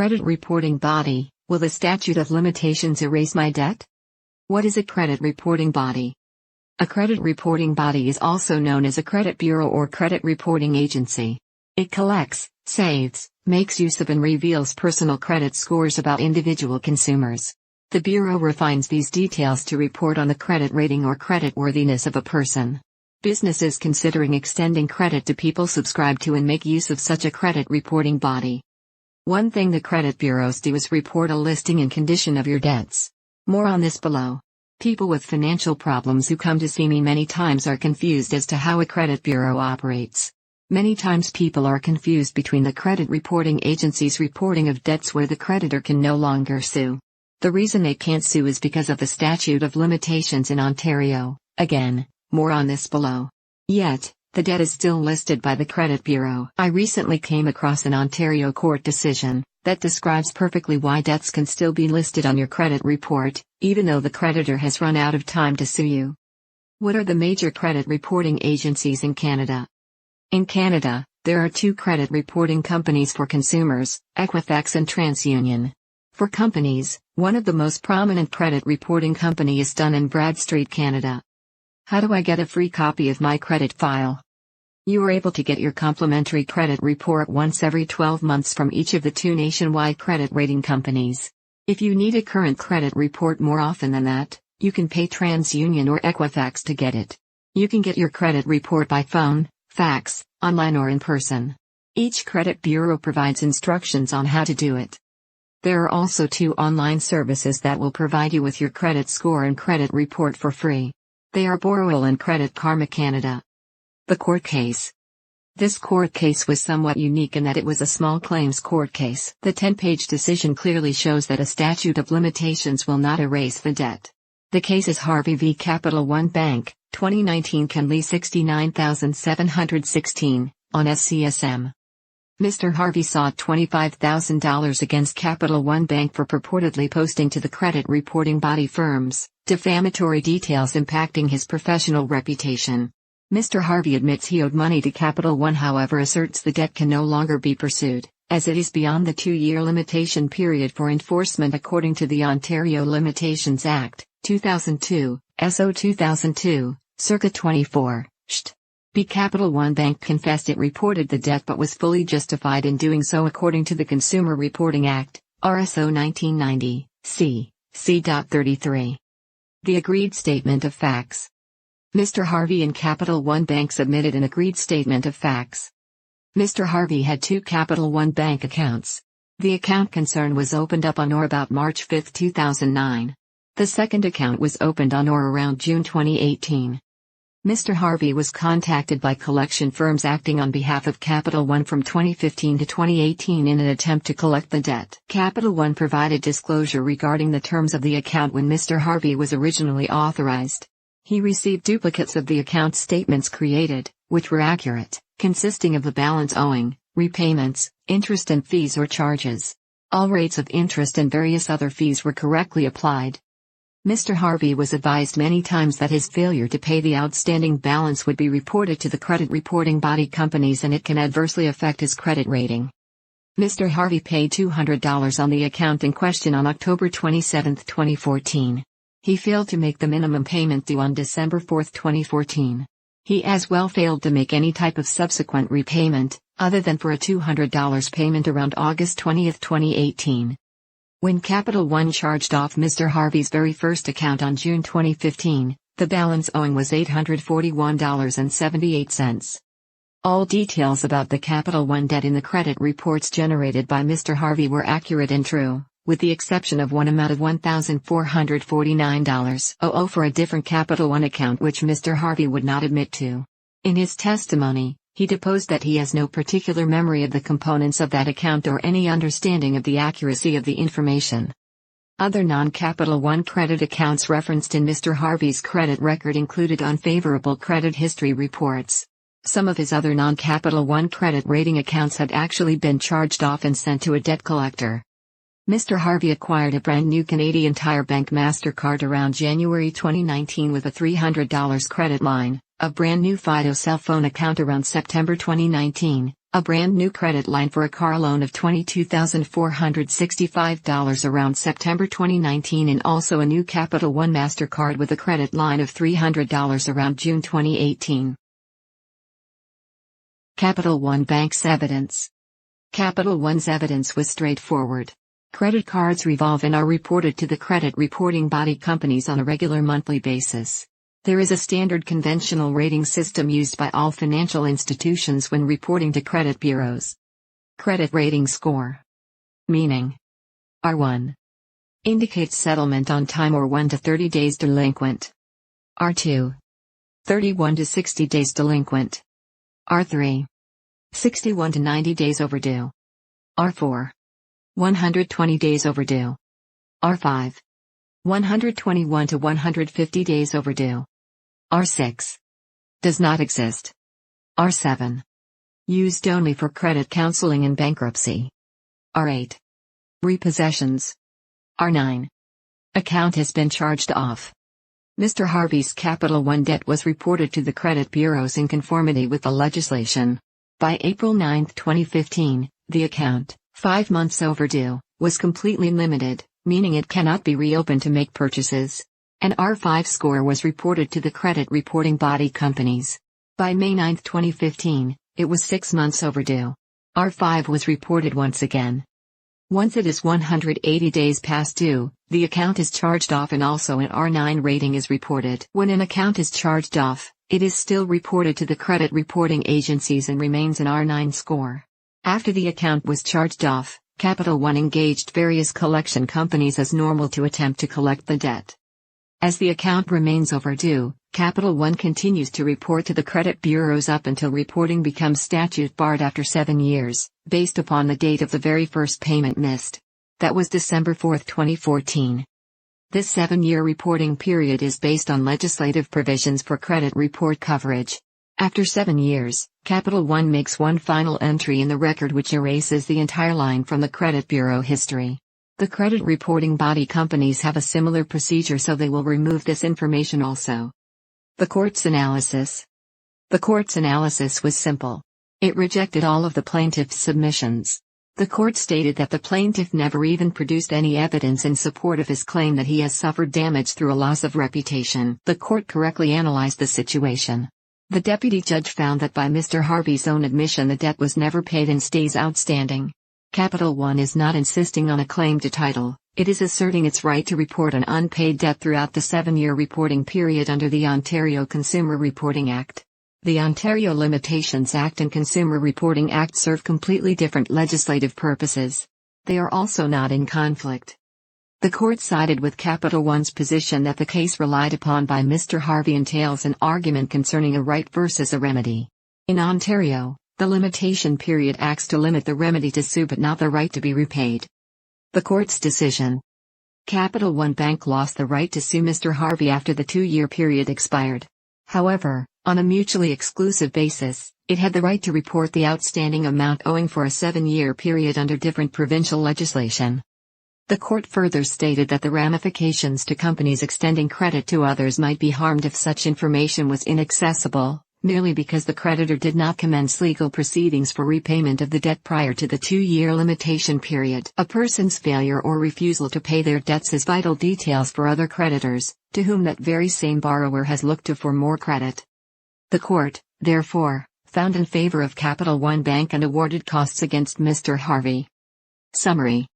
credit reporting body. Will the statute of limitations erase my debt? What is a credit reporting body? A credit reporting body is also known as a credit bureau or credit reporting agency. It collects, saves, makes use of and reveals personal credit scores about individual consumers. The bureau refines these details to report on the credit rating or creditworthiness of a person. Businesses considering extending credit to people subscribe to and make use of such a credit reporting body. One thing the credit bureaus do is report a listing and condition of your debts. More on this below. People with financial problems who come to see me many times are confused as to how a credit bureau operates. Many times people are confused between the credit reporting agency's reporting of debts where the creditor can no longer sue. The reason they can't sue is because of the statute of limitations in Ontario. Again, more on this below. Yet, the debt is still listed by the credit bureau. I recently came across an Ontario court decision that describes perfectly why debts can still be listed on your credit report, even though the creditor has run out of time to sue you. What are the major credit reporting agencies in Canada? In Canada, there are two credit reporting companies for consumers, Equifax and TransUnion. For companies, one of the most prominent credit reporting company is Dun & Bradstreet Canada. How do I get a free copy of my credit file? You are able to get your complimentary credit report once every 12 months from each of the two nationwide credit rating companies. If you need a current credit report more often than that, you can pay TransUnion or Equifax to get it. You can get your credit report by phone, fax, online or in person. Each credit bureau provides instructions on how to do it. There are also two online services that will provide you with your credit score and credit report for free. They are Borrowal and Credit Karma Canada. The court case. This court case was somewhat unique in that it was a small claims court case. The 10-page decision clearly shows that a statute of limitations will not erase the debt. The case is Harvey v. Capital One Bank, 2019 Conley 69716, on SCSM. Mr. Harvey sought $25,000 against Capital One Bank for purportedly posting to the credit reporting body firms defamatory details impacting his professional reputation. Mr. Harvey admits he owed money to Capital One, however asserts the debt can no longer be pursued, as it is beyond the 2-year limitation period for enforcement according to the Ontario Limitations Act, 2002, SO 2002, circa 24, St. B. Capital One Bank confessed it reported the debt but was fully justified in doing so according to the Consumer Reporting Act, RSO 1990, C.33. The agreed statement of facts. Mr. Harvey and Capital One Bank submitted an agreed statement of facts. Mr. Harvey had two Capital One Bank accounts. The account concerned was opened up on or about March 5, 2009. The second account was opened on or around June 2018. Mr. Harvey was contacted by collection firms acting on behalf of Capital One from 2015 to 2018 in an attempt to collect the debt. Capital One provided disclosure regarding the terms of the account when Mr. Harvey was originally authorized. He received duplicates of the account statements created, which were accurate, consisting of the balance owing, repayments, interest and fees or charges. All rates of interest and various other fees were correctly applied. Mr. Harvey was advised many times that his failure to pay the outstanding balance would be reported to the credit reporting body companies and it can adversely affect his credit rating. Mr. Harvey paid $200 on the account in question on October 27, 2014. He failed to make the minimum payment due on December 4, 2014. He as well failed to make any type of subsequent repayment, other than for a $200 payment around August 20, 2018. When Capital One charged off Mr. Harvey's very first account on June 2015, the balance owing was $841.78. All details about the Capital One debt in the credit reports generated by Mr. Harvey were accurate and true, with the exception of one amount of $1,449.00 for a different Capital One account which Mr. Harvey would not admit to. In his testimony, he deposed that he has no particular memory of the components of that account or any understanding of the accuracy of the information. Other non-Capital One credit accounts referenced in Mr. Harvey's credit record included unfavorable credit history reports. Some of his other non-Capital One credit rating accounts had actually been charged off and sent to a debt collector. Mr. Harvey acquired a brand new Canadian Tire Bank MasterCard around January 2019 with a $300 credit line, a brand new Fido cell phone account around September 2019, A brand new credit line for a car loan of $22,465 around September 2019, and also a new Capital One MasterCard with a credit line of $300 around June 2018. Capital One Bank's evidence. Capital One's evidence was straightforward. Credit cards revolve and are reported to the credit reporting body companies on a regular monthly basis. There is a standard conventional rating system used by all financial institutions when reporting to credit bureaus. Credit rating score. Meaning. R1. Indicates settlement on time or 1 to 30 days delinquent. R2. 31 to 60 days delinquent. R3. 61 to 90 days overdue. R4. 120 days overdue. R5. 121 to 150 days overdue. R6. Does not exist. R7. Used only for credit counseling and bankruptcy. R8. Repossessions. R9. Account has been charged off. Mr. Harvey's Capital One debt was reported to the credit bureaus in conformity with the legislation. By April 9, 2015, the account, 5 months overdue, was completely limited, meaning it cannot be reopened to make purchases. An R5 score was reported to the credit reporting body companies. By May 9, 2015, it was 6 months overdue. R5 was reported once again. Once it is 180 days past due, the account is charged off, and also an R9 rating is reported. When an account is charged off, it is still reported to the credit reporting agencies and remains an R9 score. After the account was charged off, Capital One engaged various collection companies as normal to attempt to collect the debt. As the account remains overdue, Capital One continues to report to the credit bureaus up until reporting becomes statute barred after 7 years, based upon the date of the very first payment missed. That was December 4, 2014. This 7-year reporting period is based on legislative provisions for credit report coverage. After 7 years, Capital One makes one final entry in the record which erases the entire line from the credit bureau history. The credit reporting body companies have a similar procedure, so they will remove this information also. The court's analysis. The court's analysis was simple. It rejected all of the plaintiff's submissions. The court stated that the plaintiff never even produced any evidence in support of his claim that he has suffered damage through a loss of reputation. The court correctly analyzed the situation. The deputy judge found that by Mr. Harvey's own admission the debt was never paid and stays outstanding. Capital One is not insisting on a claim to title, it is asserting its right to report an unpaid debt throughout the 7-year reporting period under the Ontario Consumer Reporting Act. The Ontario Limitations Act and Consumer Reporting Act serve completely different legislative purposes. They are also not in conflict. The court sided with Capital One's position that the case relied upon by Mr. Harvey entails an argument concerning a right versus a remedy. In Ontario, the limitation period acts to limit the remedy to sue but not the right to be repaid. The court's decision. Capital One Bank lost the right to sue Mr. Harvey after the 2-year period expired. However, on a mutually exclusive basis, it had the right to report the outstanding amount owing for a 7-year period under different provincial legislation. The court further stated that the ramifications to companies extending credit to others might be harmed if such information was inaccessible, merely because the creditor did not commence legal proceedings for repayment of the debt prior to the 2-year limitation period. A person's failure or refusal to pay their debts is vital details for other creditors, to whom that very same borrower has looked to for more credit. The court, therefore, found in favor of Capital One Bank and awarded costs against Mr. Harvey. Summary.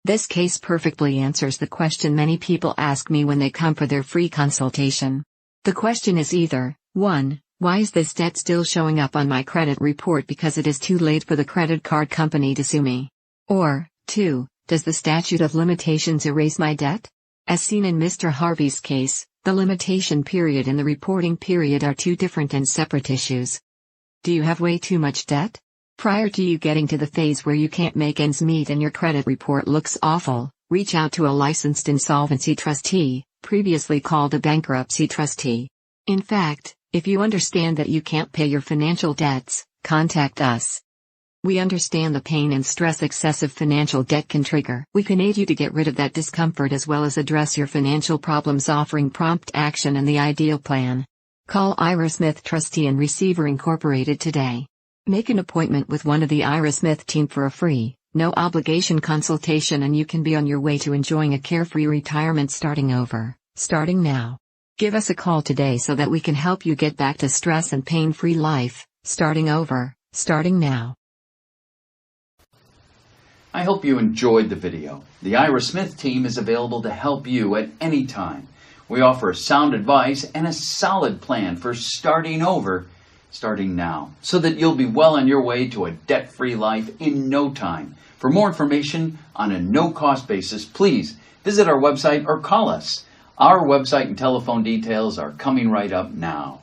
This case perfectly answers the question many people ask me when they come for their free consultation. The question is either, 1. Why is this debt still showing up on my credit report because it is too late for the credit card company to sue me? Or, 2. Does the statute of limitations erase my debt? As seen in Mr. Harvey's case, the limitation period and the reporting period are two different and separate issues. Do you have way too much debt? Prior to you getting to the phase where you can't make ends meet and your credit report looks awful, reach out to a licensed insolvency trustee, previously called a bankruptcy trustee. In fact, if you understand that you can't pay your financial debts, contact us. We understand the pain and stress excessive financial debt can trigger. We can aid you to get rid of that discomfort as well as address your financial problems, offering prompt action and the ideal plan. Call Ira Smith Trustee and Receiver Incorporated today. Make an appointment with one of the Ira Smith team for a free, no obligation consultation, and you can be on your way to enjoying a carefree retirement starting now. Give us a call today so that we can help you get back to stress and pain-free life, starting now. I hope you enjoyed the video. The Ira Smith team is available to help you at any time. We offer sound advice and a solid plan for starting now, so that you'll be well on your way to a debt-free life in no time. For more information on a no-cost basis, please visit our website or call us. Our website and telephone details are coming right up now.